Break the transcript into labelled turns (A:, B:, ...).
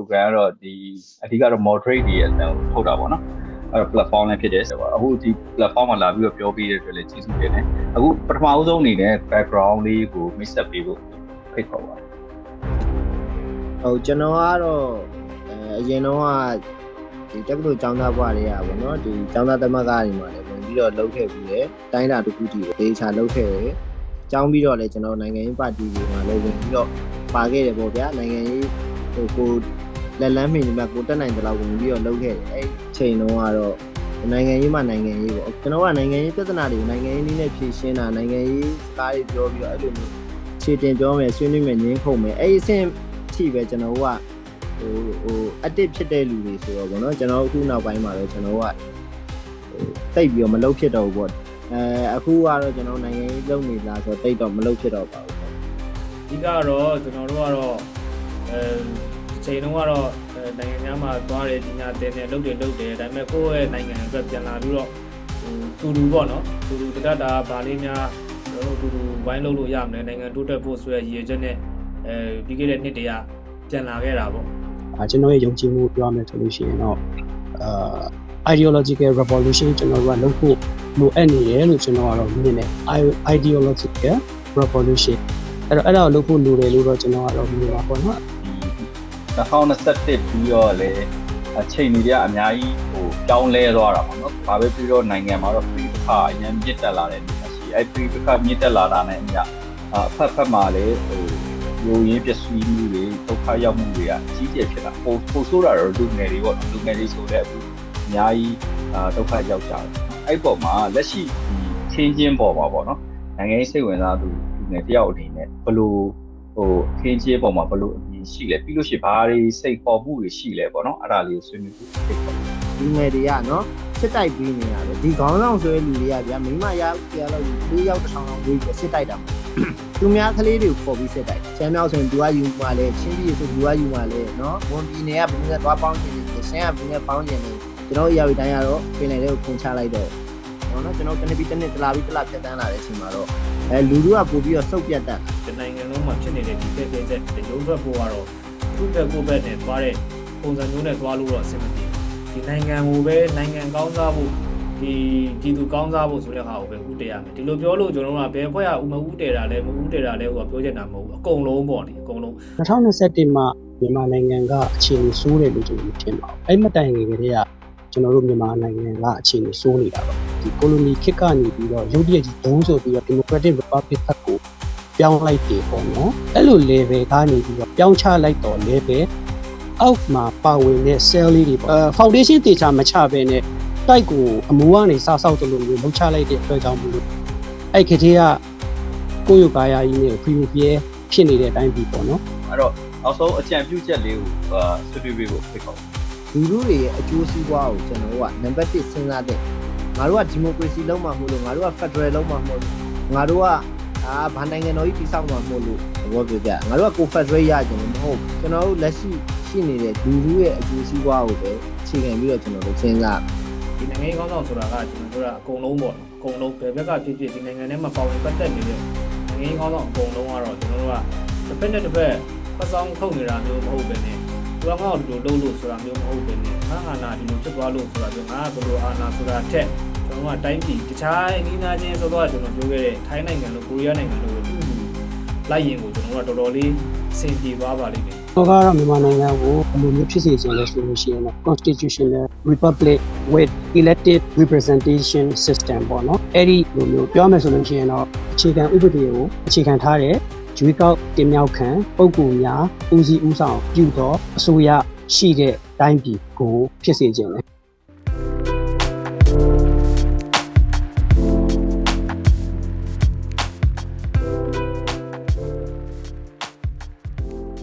A: program ကတော့ဒီအဓိကတော့ moderate တွေအတန်းထုတ်တာပေါ့နော်အဲ့တော့ platform လည်းဖြစ်တယ်ဆိုတော့အခုဒီ platform မှာလာပြီးတော့ပြောပေးတဲ့အတွက်လည်းကျေးဇူးတင်တယ်အခုပထမဦးဆုံးအနေနဲ့ background လေးကို mix up ပေးဖို့ဖိတ်ခေါ်ပါတယ်
B: ဟုတ်ကျွန်တော်ကတော့အရင်တော့ဒီတက္ကသိုလ်ကျောင်းသားဘွားတွေကပေါ့နော်ဒီကျောင်းသားသမဂ္ဂတွေမှာလည်းဝင်ပြီးတော့လုပ်ခဲ့ပြီးတယ်တိုင်းတာတစ်ခုတည်းဒေချာလုပ်ခဲ့တယ်ကျောင်းပြီးတော့လည်းကျွန်တော်နိုင်ငံရေးပါတီတွေမှာလည်းဝင်ပြီးတော့ပါခဲ့တယ်ပေါ့ဗျာနိုင်ငံရေးကိုလက်လန်းမိနေမှာကိုတက်နိုင်တဲ့လောက်ဝင်ပြီးတော့လုပ်ခဲ့တယ်အဲ့ချိန်တုန်းကတော့နိုင်ငံရေးမှာနိုင်ငံရေးပေါ့ကျွန်တော်ကနိုင်ငံရေးပြဿနာတွေကိုနိုင်ငံရေးနည်းနဲ့ဖြေရှင်းတာနိုင်ငံရေးစကားတွေပြောပြီးတော့အဲ့လိုမျိုးခြေတင်ပြောမယ်ဆွေးနွေးမယ်ငင်းခုန်မယ်အဲ့ဒီအဆင့်ထိပဲကျွန်တော်ကactive ဖြစ်တဲ့လူတွေဆိုတော့ဗောနော်ကျွန်တော်အခုနောက်ပိုင်းမှာတော့ကျွန်တော်ကတိတ်ပြီးတော့မလုပ်ဖြစ်တော့ဘူးပေါ့အခုကတော့ကျွန်တော်နိုင်ငံရေးလုပ်နေလားဆိုတော့တိတ်တော့မလုပ်ဖြစ်တော့ပါဘူးပေါ့
C: အဓိကတော့ကျွန်တော်တို့ကတော့ချိန်တုန်းကတော့နိုင်ငံသားမှာသွားတယ်ဒီညာတင်တယ်လုပ်တယ်ဒါပေမဲ့ကိုယ့်ရဲ့နိုင်ငံအတွက်ပြန်လာပြီးတော့တူတူပေါ့နော်တူတူတတ်တာဗာလေးများကျွန်တော်တို့တူဝိုင်းလုပ်လို့ရမယ်နိုင်ငံတိုးတက်ဖို့ဆိုရရည်ရွယ်ချက်နဲ့ပြီးခဲ့တဲ့နှစ်တည်းကပြန်လာခဲ့တာပေါ့
D: ကျွန်တော်ရဲ့ယုံကြည်မှုပြောမယ်ဆိုလို့ရှိရင်တော့ideological revolution ကျွန်တော်ကလုပ်ဖို့လိုအပ်နေတယ်လို့ကျွန်တော်ကတော့မြင်တယ် ideological revolution အဲ့တော့လုပ်ဖို့လိုတယ်လို့တော့ကျွန်တော်ကတော့မြင်ပါပေါ့နော်
A: 2021ပြီးတော့လေအချိန်တွေကအများကြီးပြောင်းလဲသွားတာပေါ့နော်။ဘာပဲပြီးတော့နိုင်ငံမှာတော့ free တစ်ခါအရင်မြင့်တက်လာတဲ့နေရာရှိအဲ့ free တစ်ခါမြင့်တက်လာတာနဲ့အများဖက်မှာလေရိုးရင်းပျက်စီးမှုတွေဒုက္ခရောက်မှုတွေကအကြီးကျယ်ဖြစ်တာပိုဆိုးတာတော့လူငယ်တွေပေါ့လူငယ်တွေဆိုတဲ့အခုအများကြီးဒုက္ခရောက်ကြတယ်အဲ့ပေါ်မှာလက်ရှိချင်းချင်းပေါ်ပါပေါ့နော်နိုင်ငံရေးစိတ်ဝင်စားသူလူငယ်တယောက်အနေနဲ့ဘလို့ချင်းချင်းပေါ်မှာဘလို့အမြင်ရှိလဲပြီးလို့ရှိရင်ဘာတွေစိတ်ပေါ်မှုတွေရှိလဲပေါ့နော်အဲ့ဒါလေးကိုဆွေးနွေးဖို့ဖိတ်ခေါ်
B: ဒီငယ်တွေကနော်စစ်တိုက်ပြီးနေရတယ်ဒီခေါင်းဆောင်ဆိုတဲ့လူတွေကဗျာမိမရောက်ကြလောက်၄ယောက်တစ်ထောင်လောက်ဝေးပြီးစစ်တိုက်တာသူများကလေးတွေကိုပေါ်ပြီးစစ်တိုက်ချမ်းမြောက်ဆိုရင်သူကယူမှလဲချင်းပြည်ဆိုသူကယူမှလဲနော်ဝန်ပြည်နယ်ကဘယ်နဲ့သွားပေါင်းခြင်းလဲဆင်းကဘယ်နဲ့ပေါင်းခြင်းလဲကျွန်တော်ရောက်တိုင်းကတော့ပြင်နယ်တွေကိုခွန်ချလိုက်တော့နော်ကျွန်တော်တနေ့ပြီးတနေ့တလားပြီးတလားဖြတ်တန်းလာတဲ့အချိန်မှာတော့လူတို့ကပို့ပြီးတော့စုပ်ပြတ်တတ်
C: ဒီနိုင်ငံလုံးမှာဖြစ်နေတဲ့ဒီတဲ့တဲ့ရုံးထွက်ဖို့ကတော့သူ့တက်ကိုပဲနဲ့သွားတဲ့ပုံစံမျိုးနဲ့သွားလို့တော့အဆင်မပြေဒီနိုင်ငံကိုပဲနိုင်ငံကောင်းစားဖို့ဒီသူကောင်းစားဖို့ဆိုတဲ့ဟာကိုပဲဥတည်ရမယ်ဒီလိုပြောလို့ကျွန်တော်တို့ကဘယ်ဖွဲ့ကဥမဥတည်တာလဲမဥတည်တာလဲဟိုကပြောချင်တာမဟုတ်ဘူးအကုန်လုံးပေါ့လေအကုန်လုံး
D: 2021မှာမြန်မာနိုင်ငံကအခြေအနေဆိုးတယ်လို့ကျွန်တော်ထင်ပါဘူးအဲ့မတိုင်ခင်ကတည်းကကျွန်တော်တို့မြန်မာနိုင်ငံကအခြေအနေဆိုးနေတာပါဒီကိုလိုနီခေတ်ကနေပြီးတော့ရုပ်တရက်ကြီးဒုံးဆိုပြီးတော့ Democratic Republic ဘက်ကိုပြောင်းလိုက်တယ်ပေါ့နော်အဲ့လို level ကနေပြီးတော့ပြောင်းချလိုက်တော့ level အောက်မှာပါဝင်တဲ့ cell လေးတွေပေါ့foundation တေချာမချဘဲနဲ့တိုက်ကိုအမိုးကနေစားဆောက်တယ်လို့မျိုးလှုပ်ချလိုက်တဲ့အတွက်ကြောင့်မလို့အဲ့ခေတ်ကကိုယ့်ရုပ်ကာယကြီးနဲ့ဖီဖီဖြစ်နေတဲ့အတိုင်းပြီးပေါ့နော်
A: အဲ့တော့နောက်ဆုံးအကြံပြုချက်လေးကိုဆွေးနွေးပေးဖို့ဖိတ်ခေါ်
B: လူလူတွေရဲ့အကျိုးစီးပွားကိုကျွန်တော်ကနံပါတ်1စဉ်းစားတဲ့ငါတို့ကဒီမိုကရေစီလုံးမှာမဟုတ်လို့ငါတို့ကဖက်ဒရယ်လုံးမှာမဟုတ်လို့ငါတို့ကဘာနိုင်ငံတော်ကြီးတည်ဆောက်မှာမဟုတ်လို့ဘောပြောပြငါတို့ကကိုဖက်ဒရယ်ရကြတယ်မဟုတ်ကျွန်တော်တို့လက်ရှိနေတဲ့လူလူရဲ့အကျိုးစီးပွားကိုပဲအခြေခံပြီးတော့ကျွန်တော်တို့စဉ်းစား
C: ဒီနိုင်ငံရေးကောင်းဆောင်ဆိုတာကကျွန်တော်တို့ကအကုန်လုံးပေါ့နော်အကုန်လုံးဘယ်ဘက်ကဖြစ်ဖြစ်ဒီနိုင်ငံထဲမှာပါဝင်ပတ်သက်နေတဲ့နိုင်ငံရေးကောင်းဆောင်အကုန်လုံးကတော့ကျွန်တော်တို့ကတစ်ဖက်နဲ့တစ်ဖက်ပတ်ဆောင်ထုတ်နေတာမျိုးမဟုတ်ပဲနဲ့သူကငါ့ကိုဒီလိုလုပ်လို့ဆိုတာမျိုးမဟုတ်ပဲနဲ့ငါအာဏာဒီလိုဖြစ်သွားလို့ဆိုတာမျိုးငါကဘယ်လိုအာဏာဆိုတာထက်ကျွန်တော်ကတိုင်းပြည်တခြားအင်းသားချင်းဆိုတော့ကျွန်တော်ပြောခဲ့တဲ့ထိုင်းနိုင်ငံလိုကိုရီးယားနိုင်ငံလိုပဲလိုက်ရင်ကိုကျွန်တော်ကတော်တော်လေးအဆင်ပြေသွားပါလိမ့်မယ်
D: ။တော့ကတော့မြန်မာနိုင်ငံကိုဘယ်လိုမျိုးဖြစ်စေချင်လဲဆိုလို့ရှိရင် constitutional republic with elected representation system ပေါ့နော်။အဲ့ဒီလိုမျိုးပြောမယ်ဆိုလို့ရှိရင်တော့အခြေခံဥပဒေကိုအခြေခံထားတဲ့ရွေးကောက်တင်မြှောက်ခံပုဂ္ဂိုလ်များဦးစီးဦးဆောင်ပြုသောအစိုးရရှိတဲ့တိုင်းပြည်ကိုဖြစ်စေချင်တယ်။